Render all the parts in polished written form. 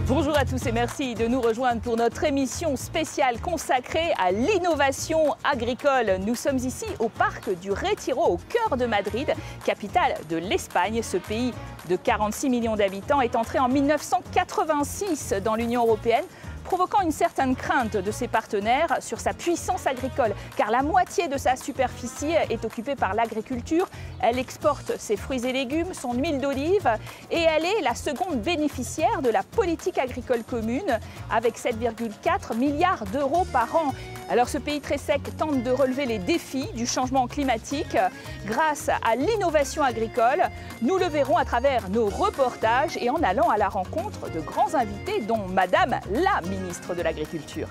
Bonjour à tous et merci de nous rejoindre pour notre émission spéciale consacrée à l'innovation agricole. Nous sommes ici au parc du Retiro, au cœur de Madrid, capitale de l'Espagne. Ce pays de 46 millions d'habitants est entré en 1986 dans l'Union européenne, provoquant une certaine crainte de ses partenaires sur sa puissance agricole, car la moitié de sa superficie est occupée par l'agriculture. Elle exporte ses fruits et légumes, son huile d'olive, et elle est la seconde bénéficiaire de la politique agricole commune, avec 7,4 milliards d'euros par an. Alors ce pays très sec tente de relever les défis du changement climatique grâce à l'innovation agricole. Nous le verrons à travers nos reportages et en allant à la rencontre de grands invités, dont Madame la ministre de l'Agriculture.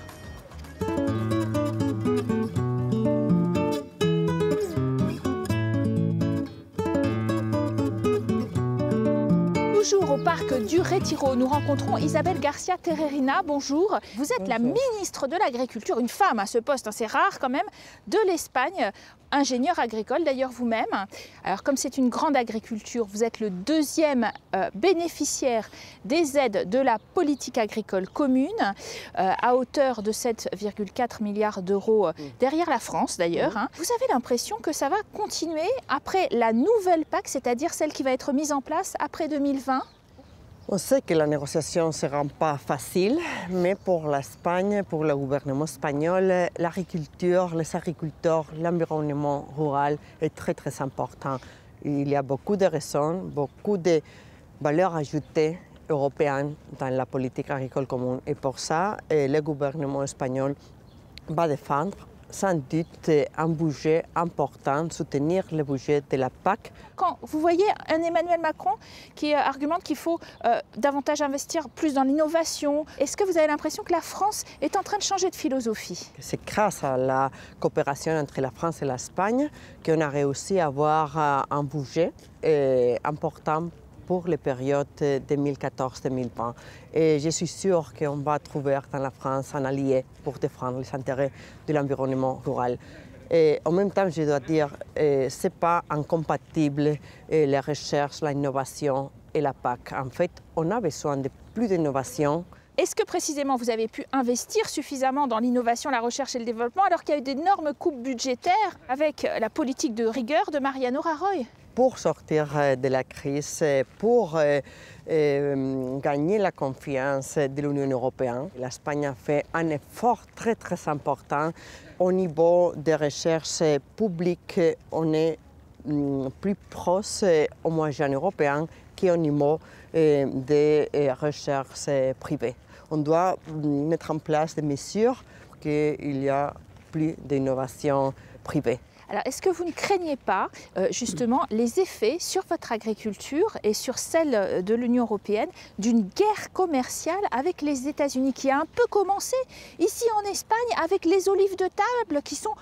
Toujours au parc du Retiro, nous rencontrons Isabel Garcia Terrerina. Bonjour. Vous êtes la ministre de l'Agriculture, une femme à ce poste, c'est rare quand même, de l'Espagne, ingénieure agricole d'ailleurs vous-même. Alors comme c'est une grande agriculture, vous êtes le deuxième bénéficiaire des aides de la politique agricole commune à hauteur de 7,4 milliards d'euros derrière la France d'ailleurs. Vous avez l'impression que ça va continuer après la nouvelle PAC, c'est-à-dire celle qui va être mise en place après 2020? On sait que la négociation ne sera pas facile, mais pour l'Espagne, pour le gouvernement espagnol, l'agriculture, les agriculteurs, l'environnement rural est très important. Il y a beaucoup de raisons, beaucoup de valeurs ajoutées européennes dans la politique agricole commune. Et pour ça, le gouvernement espagnol va défendre sans doute un budget important, soutenir le budget de la PAC. Quand vous voyez un Emmanuel Macron qui argumente qu'il faut davantage investir plus dans l'innovation, est-ce que vous avez l'impression que la France est en train de changer de philosophie? C'est grâce à la coopération entre la France et l'Espagne qu'on a réussi à avoir un budget important pour les périodes 2014-2020. Et je suis sûre qu'on va trouver dans la France un allié pour défendre les intérêts de l'environnement rural. Et en même temps, je dois dire que ce n'est pas incompatible la recherche, l'innovation et la PAC. En fait, on a besoin de plus d'innovation. Est-ce que précisément vous avez pu investir suffisamment dans l'innovation, la recherche et le développement alors qu'il y a eu d'énormes coupes budgétaires avec la politique de rigueur de Mariano Rajoy? Pour sortir de la crise, pour gagner la confiance de l'Union européenne, l'Espagne a fait un effort très important. Au niveau des recherches publiques, on est plus proche au moyen européen qu'au niveau des recherches privées. On doit mettre en place des mesures pour qu'il y ait plus d'innovation privée. Alors, est-ce que vous ne craignez pas justement les effets sur votre agriculture et sur celle de l'Union européenne d'une guerre commerciale avec les États-Unis qui a un peu commencé ici en Espagne avec les olives de table qui sont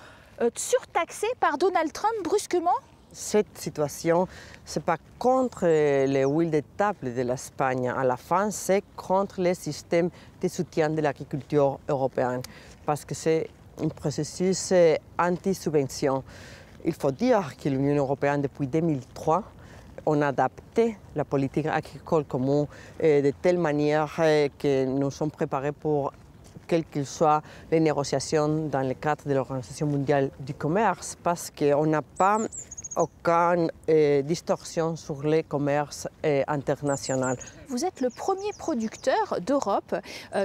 surtaxées par Donald Trump brusquement? Cette situation, ce n'est pas contre les huiles de table de l'Espagne. À la fin, c'est contre le système de soutien de l'agriculture européenne parce que c'est un processus anti-subvention. Il faut dire que l'Union européenne, depuis 2003, on a adapté la politique agricole commune de telle manière que nous sommes préparés pour quelles que soient les négociations dans le cadre de l'Organisation mondiale du commerce, parce qu'on n'a pas aucune distorsion sur le commerce international. Vous êtes le premier producteur d'Europe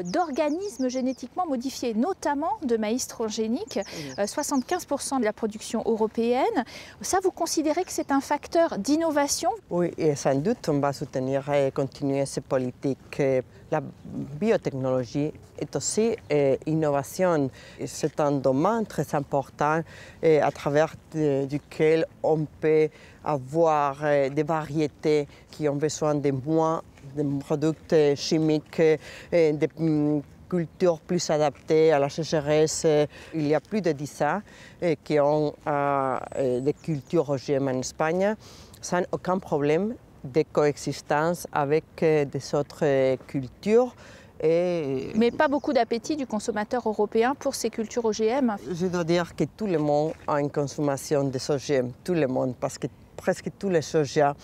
d'organismes génétiquement modifiés, notamment de maïs transgénique, 75% de la production européenne. Ça, vous considérez que c'est un facteur d'innovation? Oui, et sans doute, on va soutenir et continuer ces politiques. La biotechnologie est aussi innovation. C'est un domaine très important à travers duquel on peut avoir des variétés qui ont besoin de moins de produits chimiques, de cultures plus adaptées à la sécheresse. Il y a plus de 10 ans qui ont des cultures OGM en Espagne sans aucun problème de coexistence avec des autres cultures. Mais pas beaucoup d'appétit du consommateur européen pour ces cultures OGM. Je dois dire que tout le monde a une consommation des OGM, tout le monde, parce que presque tous les soja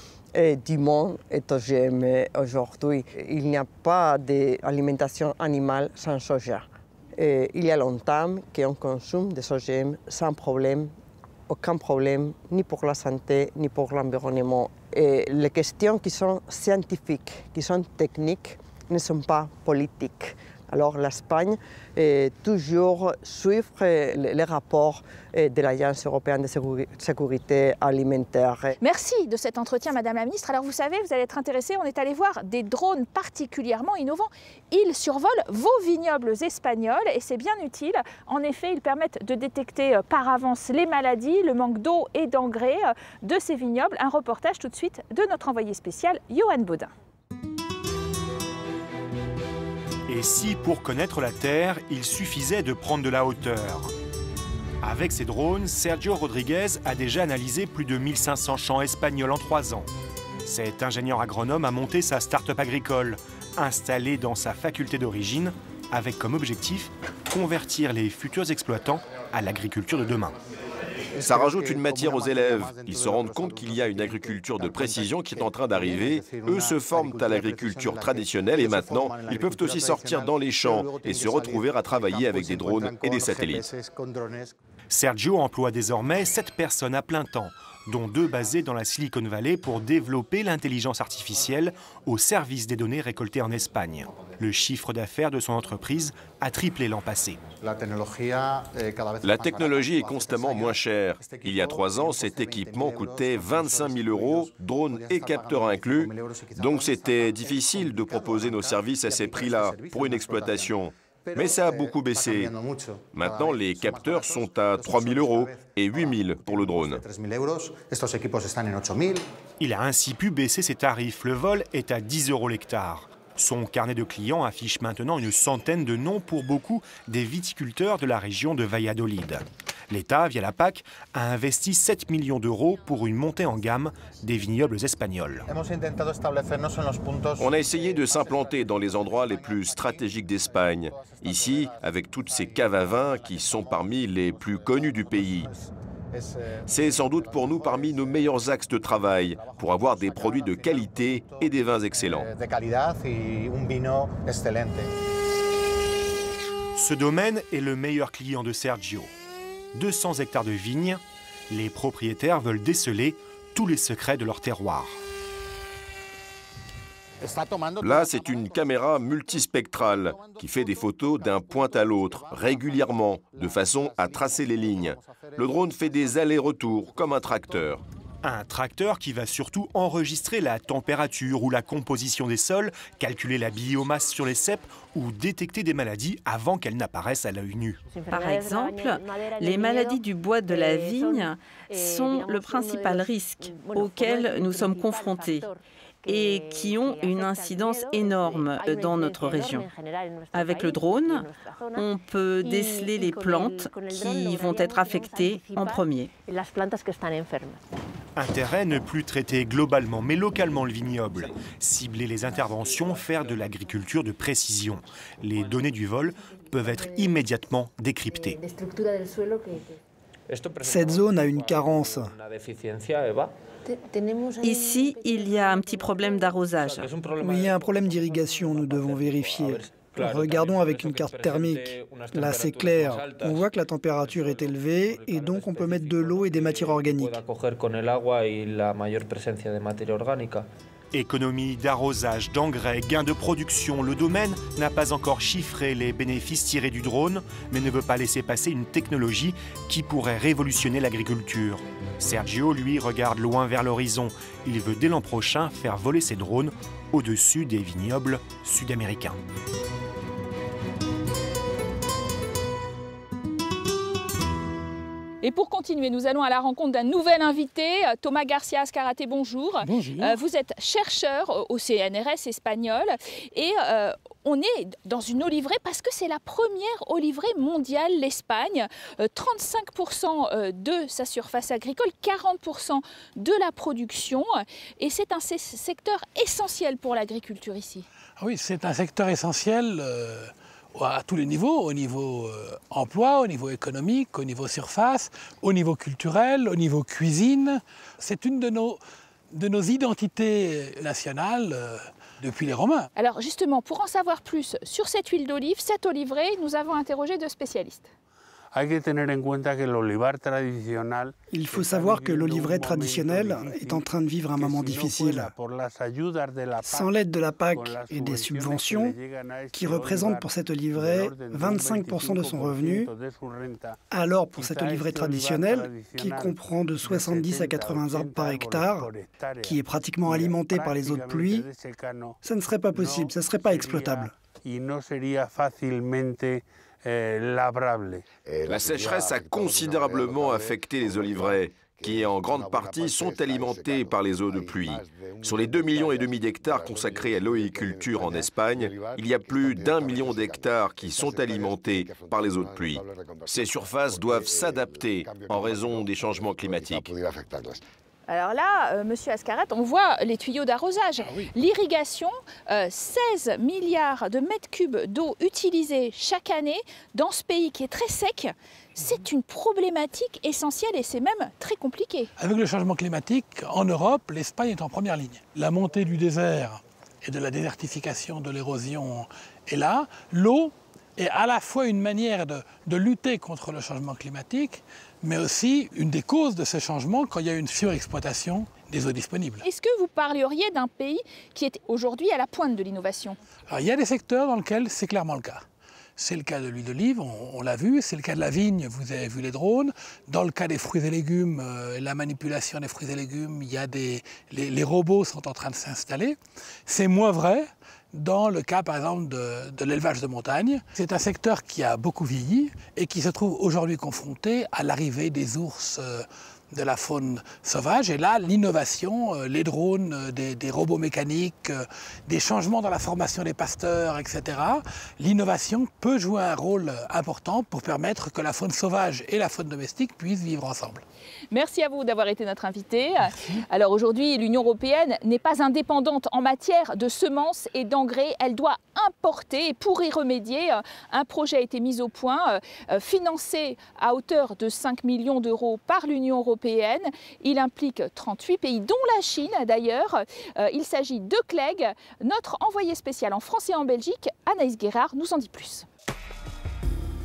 du monde est OGM aujourd'hui. Il n'y a pas d'alimentation animale sans soja. Il y a longtemps qu'on consomme des OGM sans problème, aucun problème, ni pour la santé, ni pour l'environnement. Et les questions qui sont scientifiques, qui sont techniques, ne sont pas politiques. Alors l'Espagne toujours suivre les rapports de l'Agence européenne de sécurité alimentaire. Merci de cet entretien, Madame la Ministre. Alors vous savez, vous allez être intéressés, on est allé voir des drones particulièrement innovants. Ils survolent vos vignobles espagnols et c'est bien utile. En effet, ils permettent de détecter par avance les maladies, le manque d'eau et d'engrais de ces vignobles. Un reportage tout de suite de notre envoyé spécial, Johan Baudin. Et si, pour connaître la Terre, il suffisait de prendre de la hauteur? Avec ses drones, Sergio Rodriguez a déjà analysé plus de 1500 champs espagnols en 3 ans. Cet ingénieur agronome a monté sa start-up agricole, installée dans sa faculté d'origine, avec comme objectif convertir les futurs exploitants à l'agriculture de demain. Ça rajoute une matière aux élèves. Ils se rendent compte qu'il y a une agriculture de précision qui est en train d'arriver. Eux se forment à l'agriculture traditionnelle et maintenant, ils peuvent aussi sortir dans les champs et se retrouver à travailler avec des drones et des satellites. Sergio emploie désormais 7 personnes à plein temps, dont 2 basées dans la Silicon Valley pour développer l'intelligence artificielle au service des données récoltées en Espagne. Le chiffre d'affaires de son entreprise a triplé l'an passé. La technologie est constamment moins chère. Il y a 3 ans, cet équipement coûtait 25 000 €, drones et capteurs inclus. Donc c'était difficile de proposer nos services à ces prix-là pour une exploitation. Mais ça a beaucoup baissé. Maintenant, les capteurs sont à 3 000 € et 8 000 pour le drone. Il a ainsi pu baisser ses tarifs. Le vol est à 10 € l'hectare. Son carnet de clients affiche maintenant une centaine de noms pour beaucoup des viticulteurs de la région de Valladolid. L'État, via la PAC, a investi 7 millions d'euros pour une montée en gamme des vignobles espagnols. On a essayé de s'implanter dans les endroits les plus stratégiques d'Espagne. Ici, avec toutes ces caves à vin qui sont parmi les plus connues du pays. C'est sans doute pour nous parmi nos meilleurs axes de travail, pour avoir des produits de qualité et des vins excellents. Ce domaine est le meilleur client de Sergio. 200 hectares de vignes, les propriétaires veulent déceler tous les secrets de leur terroir. Là, c'est une caméra multispectrale qui fait des photos d'un point à l'autre, régulièrement, de façon à tracer les lignes. Le drone fait des allers-retours, comme un tracteur. Un tracteur qui va surtout enregistrer la température ou la composition des sols, calculer la biomasse sur les ceps ou détecter des maladies avant qu'elles n'apparaissent à l'œil nu. Par exemple, les maladies du bois de la vigne sont le principal risque auquel nous sommes confrontés et qui ont une incidence énorme dans notre région. Avec le drone, on peut déceler les plantes qui vont être affectées en premier. Intérêt ne plus traiter globalement mais localement le vignoble, cibler les interventions, faire de l'agriculture de précision. Les données du vol peuvent être immédiatement décryptées. Cette zone a une carence. Ici, il y a un petit problème d'arrosage. Oui, il y a un problème d'irrigation, nous devons vérifier. Regardons avec une carte thermique. Là, c'est clair. On voit que la température est élevée et donc on peut mettre de l'eau et des matières organiques. Économie d'arrosage, d'engrais, gains de production, le domaine n'a pas encore chiffré les bénéfices tirés du drone, mais ne veut pas laisser passer une technologie qui pourrait révolutionner l'agriculture. Sergio, lui, regarde loin vers l'horizon. Il veut dès l'an prochain faire voler ses drones au-dessus des vignobles sud-américains. Et pour continuer, nous allons à la rencontre d'un nouvel invité, Thomas Garcia Azcarate, bonjour. Bonjour. Vous êtes chercheur au CNRS espagnol et on est dans une oliverie parce que c'est la première oliverie mondiale, l'Espagne. 35% de sa surface agricole, 40% de la production et c'est un secteur essentiel pour l'agriculture ici. Oui, c'est un secteur essentiel. à tous les niveaux, au niveau emploi, au niveau économique, au niveau surface, au niveau culturel, au niveau cuisine. C'est une de nos identités nationales depuis les Romains. Alors justement, pour en savoir plus sur cette huile d'olive, cet olivier, nous avons interrogé deux spécialistes. Il faut savoir que l'oliveraie traditionnel est en train de vivre un moment difficile. Sans l'aide de la PAC et des subventions, qui représentent pour cette oliveraie 25% de son revenu, alors pour cette oliveraie traditionnelle, qui comprend de 70 à 80 arbres par hectare, qui est pratiquement alimentée par les eaux de pluie, ça ne serait pas possible, ça ne serait pas exploitable. La sécheresse a considérablement affecté les oliveraies, qui en grande partie sont alimentées par les eaux de pluie. Sur les 2,5 millions d'hectares consacrés à l'oléiculture en Espagne, il y a plus d'1 million d'hectares qui sont alimentés par les eaux de pluie. Ces surfaces doivent s'adapter en raison des changements climatiques. Alors là, Monsieur Azcarate, on voit les tuyaux d'arrosage. Ah oui. L'irrigation, 16 milliards de mètres cubes d'eau utilisés chaque année dans ce pays qui est très sec. C'est une problématique essentielle et c'est même très compliqué. Avec le changement climatique, en Europe, l'Espagne est en première ligne. La montée du désert et de la désertification, de l'érosion est là. L'eau est à la fois une manière de lutter contre le changement climatique, mais aussi une des causes de ces changements quand il y a une surexploitation des eaux disponibles. Est-ce que vous parleriez d'un pays qui est aujourd'hui à la pointe de l'innovation? Alors, il y a des secteurs dans lesquels c'est clairement le cas. C'est le cas de l'huile d'olive, on l'a vu, c'est le cas de la vigne, vous avez vu les drones. Dans le cas des fruits et légumes, la manipulation des fruits et légumes, il y a les robots sont en train de s'installer. C'est moins vrai dans le cas, par exemple, de l'élevage de montagne. C'est un secteur qui a beaucoup vieilli et qui se trouve aujourd'hui confronté à l'arrivée des ours de la faune sauvage. Et là, l'innovation, les drones, des robots mécaniques, des changements dans la formation des pasteurs, etc. L'innovation peut jouer un rôle important pour permettre que la faune sauvage et la faune domestique puissent vivre ensemble. Merci à vous d'avoir été notre invité. Alors aujourd'hui, l'Union européenne n'est pas indépendante en matière de semences et d'engrais. Elle doit importer et pour y remédier, un projet a été mis au point, financé à hauteur de 5 millions d'euros par l'Union européenne. Il implique 38 pays, dont la Chine d'ailleurs. Il s'agit de Clegg. Notre envoyé spécial en France et en Belgique, Anaïs Guérard, nous en dit plus.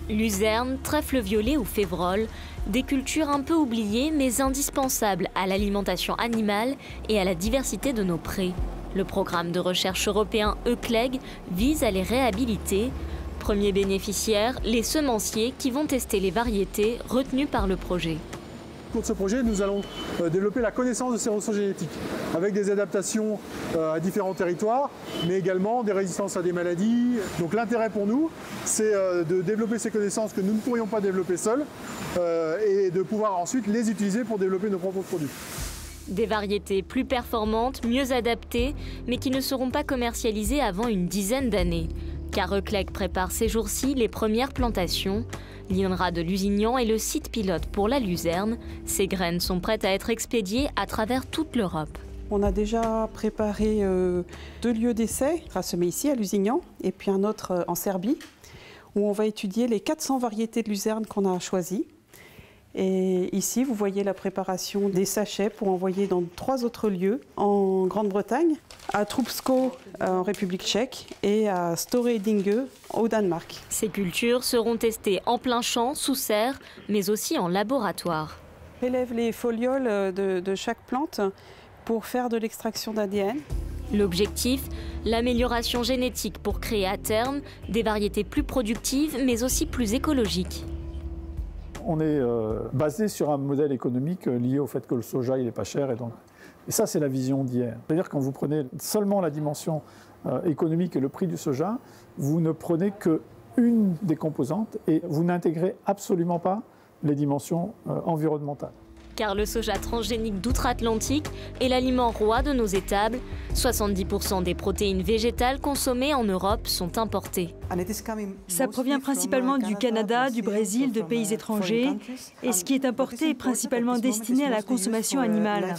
Luzerne, trèfle violet ou févrole, des cultures un peu oubliées mais indispensables à l'alimentation animale et à la diversité de nos prés. Le programme de recherche européen ECLEG vise à les réhabiliter. Premiers bénéficiaires, les semenciers qui vont tester les variétés retenues par le projet. Au cours de ce projet, nous allons développer la connaissance de ces ressources génétiques avec des adaptations à différents territoires, mais également des résistances à des maladies. Donc l'intérêt pour nous, c'est de développer ces connaissances que nous ne pourrions pas développer seuls et de pouvoir ensuite les utiliser pour développer nos propres produits. Des variétés plus performantes, mieux adaptées, mais qui ne seront pas commercialisées avant une dizaine d'années. Car ECLEG prépare ces jours-ci les premières plantations. L'INRA de Lusignan est le site pilote pour la Luzerne. Ces graines sont prêtes à être expédiées à travers toute l'Europe. On a déjà préparé 2 lieux d'essai à semer ici à Lusignan et puis un autre en Serbie où on va étudier les 400 variétés de luzerne qu'on a choisies. Et ici, vous voyez la préparation des sachets pour envoyer dans 3 autres lieux en Grande-Bretagne, à Trubsko en République tchèque et à Store-Dinge au Danemark. Ces cultures seront testées en plein champ, sous serre, mais aussi en laboratoire. On élève les folioles de chaque plante pour faire de l'extraction d'ADN. L'objectif, l'amélioration génétique pour créer à terme des variétés plus productives, mais aussi plus écologiques. On est basé sur un modèle économique lié au fait que le soja il est pas cher et ça c'est la vision d'hier. C'est-à-dire quand vous prenez seulement la dimension économique et le prix du soja, vous ne prenez qu'une des composantes et vous n'intégrez absolument pas les dimensions environnementales. car le soja transgénique d'outre-Atlantique est l'aliment roi de nos étables. 70% des protéines végétales consommées en Europe sont importées. Ça provient principalement du Canada, du Brésil, de pays étrangers. Et ce qui est importé est principalement destiné à la consommation animale.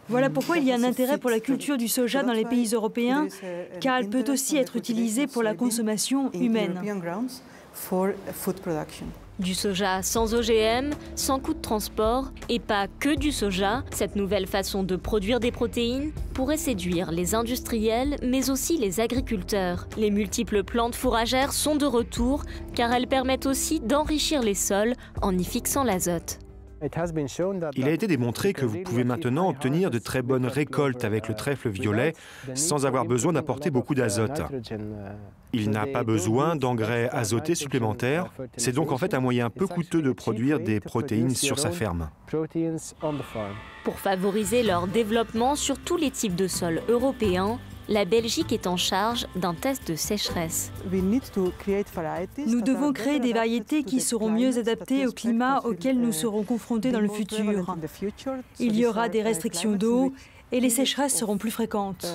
Voilà pourquoi il y a un intérêt pour la culture du soja dans les pays européens, car elle peut aussi être utilisée pour la consommation humaine. Du soja sans OGM, sans coût de transport, et pas que du soja, cette nouvelle façon de produire des protéines pourrait séduire les industriels, mais aussi les agriculteurs. Les multiples plantes fourragères sont de retour, car elles permettent aussi d'enrichir les sols en y fixant l'azote. Il a été démontré que vous pouvez maintenant obtenir de très bonnes récoltes avec le trèfle violet sans avoir besoin d'apporter beaucoup d'azote. Il n'a pas besoin d'engrais azotés supplémentaires. C'est donc en fait un moyen peu coûteux de produire des protéines sur sa ferme. Pour favoriser leur développement sur tous les types de sols européens, la Belgique est en charge d'un test de sécheresse. Nous devons créer des variétés qui seront mieux adaptées au climat auquel nous serons confrontés dans le futur. Il y aura des restrictions d'eau et les sécheresses seront plus fréquentes.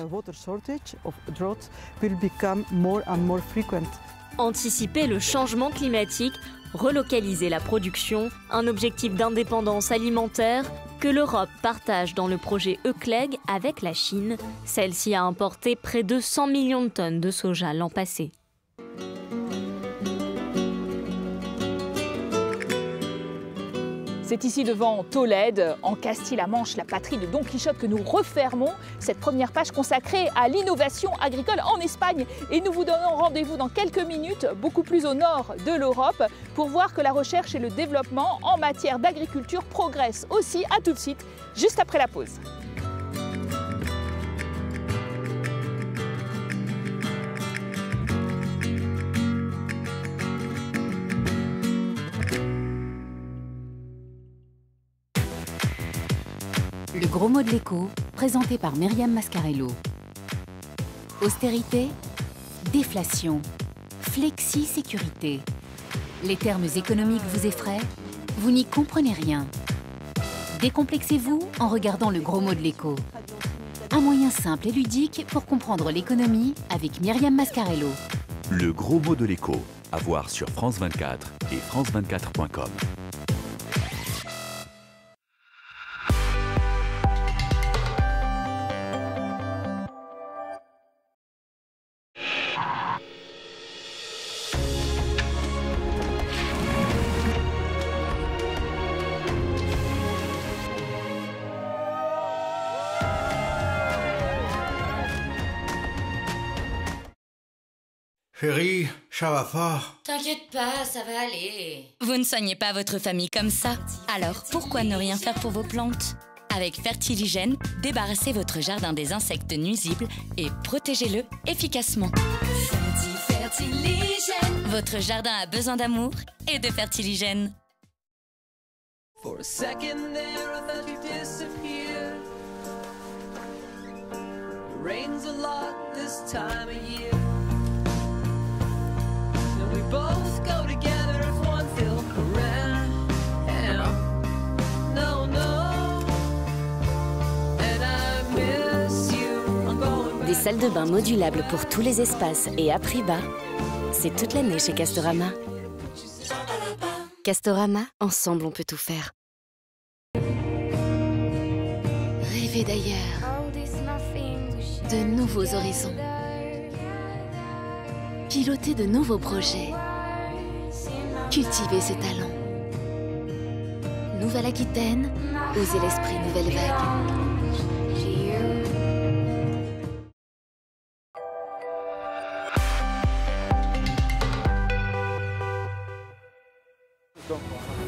Anticiper le changement climatique, relocaliser la production, un objectif d'indépendance alimentaire que l'Europe partage dans le projet ECLEG avec la Chine. Celle-ci a importé près de 100 millions de tonnes de soja l'an passé. C'est ici devant Tolède, en Castille-la-Manche, la patrie de Don Quichotte, que nous refermons cette première page consacrée à l'innovation agricole en Espagne. Et nous vous donnons rendez-vous dans quelques minutes, beaucoup plus au nord de l'Europe, pour voir que la recherche et le développement en matière d'agriculture progressent aussi. À tout de suite, juste après la pause. Le gros mot de l'écho, présenté par Myriam Mascarello. Austérité, déflation, flexi-sécurité. Les termes économiques vous effraient? Vous n'y comprenez rien. Décomplexez-vous en regardant le gros mot de l'écho. Un moyen simple et ludique pour comprendre l'économie avec Myriam Mascarello. Le gros mot de l'écho, à voir sur France 24 et france24.com. Chérie, ça va pas? T'inquiète pas, ça va aller. Vous ne soignez pas votre famille comme ça. Alors, pourquoi ne rien faire pour vos plantes? Avec Fertiligène, débarrassez votre jardin des insectes nuisibles et protégez-le efficacement. Fertiligène. Votre jardin a besoin d'amour et de Fertiligène. For a second there, I thought you disappeared. It rains a lot this time of year. We both go together if one feels around. No, no. And I miss you. Des salles de bain modulables pour tous les espaces et à prix bas. C'est toute l'année chez Castorama. Castorama, ensemble on peut tout faire. Rêver d'ailleurs. De nouveaux horizons. Piloter de nouveaux projets, cultiver ses talents. Nouvelle-Aquitaine, oser l'esprit nouvelle vague.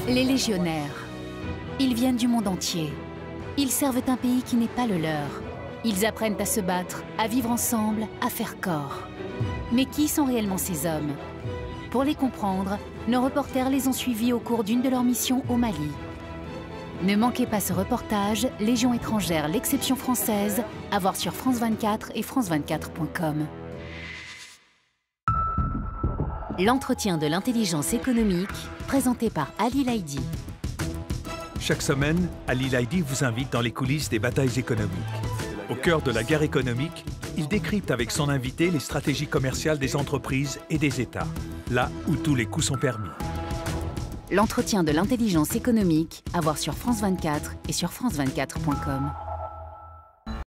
Les légionnaires. Ils viennent du monde entier. Ils servent un pays qui n'est pas le leur. Ils apprennent à se battre, à vivre ensemble, à faire corps. Mais qui sont réellement ces hommes? Pour les comprendre, nos reporters les ont suivis au cours d'une de leurs missions au Mali. Ne manquez pas ce reportage, Légion étrangère, l'exception française, à voir sur France 24 et france24.com. L'entretien de l'intelligence économique, présenté par Ali Laïdi. Chaque semaine, Ali Laïdi vous invite dans les coulisses des batailles économiques. Au cœur de la guerre économique, il décrypte avec son invité les stratégies commerciales des entreprises et des États, là où tous les coups sont permis. L'entretien de l'intelligence économique, à voir sur France 24 et sur France24.com.